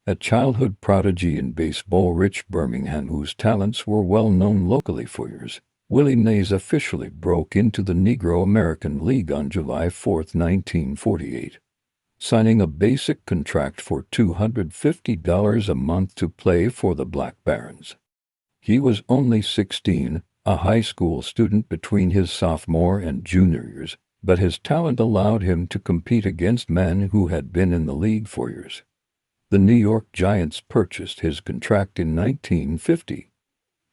A childhood prodigy in baseball-rich Birmingham whose talents were well known locally for years, Willie Mays officially broke into the Negro American League on July 4, 1948, signing a basic contract for $250 a month to play for the Black Barons. He was only 16, a high school student between his sophomore and junior years, but his talent allowed him to compete against men who had been in the league for years. The New York Giants purchased his contract in 1950,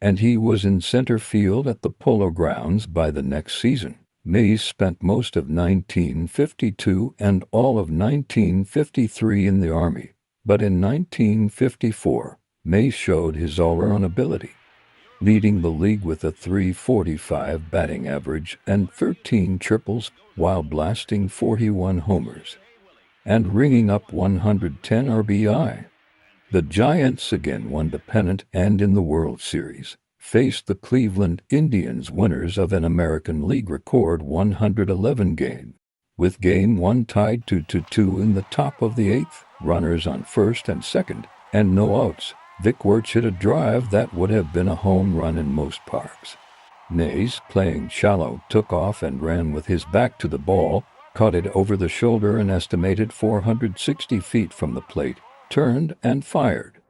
and he was in center field at the Polo Grounds by the next season. Mays spent most of 1952 and all of 1953 in the Army, but in 1954, Mays showed his all-around ability, leading the league with a .345 batting average and 13 triples while blasting 41 homers and ringing up 110 RBI. The Giants again won the pennant and in the World Series faced the Cleveland Indians, winners of an American League record 111 game, with Game 1 tied 2-2 in the top of the eighth, runners on first and second, and no outs. Vic Wirtz hit a drive that would have been a home run in most parks. Mays, playing shallow, took off and ran with his back to the ball, caught it over the shoulder an estimated 460 feet from the plate, turned and fired.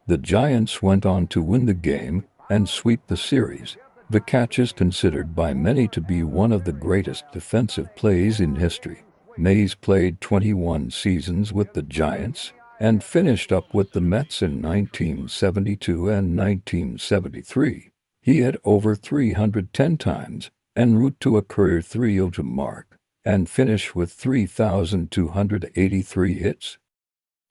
The Giants went on to win the game and sweep the series. The catch is considered by many to be one of the greatest defensive plays in history. Mays played 21 seasons with the Giants and finished up with the Mets in 1972 and 1973. He hit over 310 times en route to a career 302 mark and finished with 3,283 hits.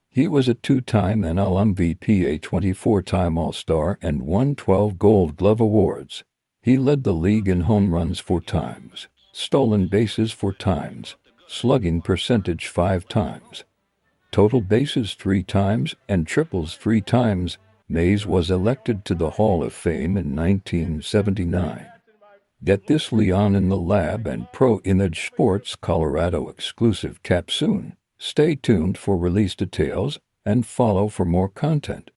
He was a two-time NL MVP, a 24-time All-Star, and won 12 Gold Glove awards. He led the league in home runs 4 times, stolen bases 4 times, slugging percentage 5 times, total bases 3 times, and triples 3 times. Mays was elected to the Hall of Fame in 1979. Get this: Leon in the Lab and Pro Image Sports Colorado exclusive cap soon. Stay tuned for release details and follow for more content.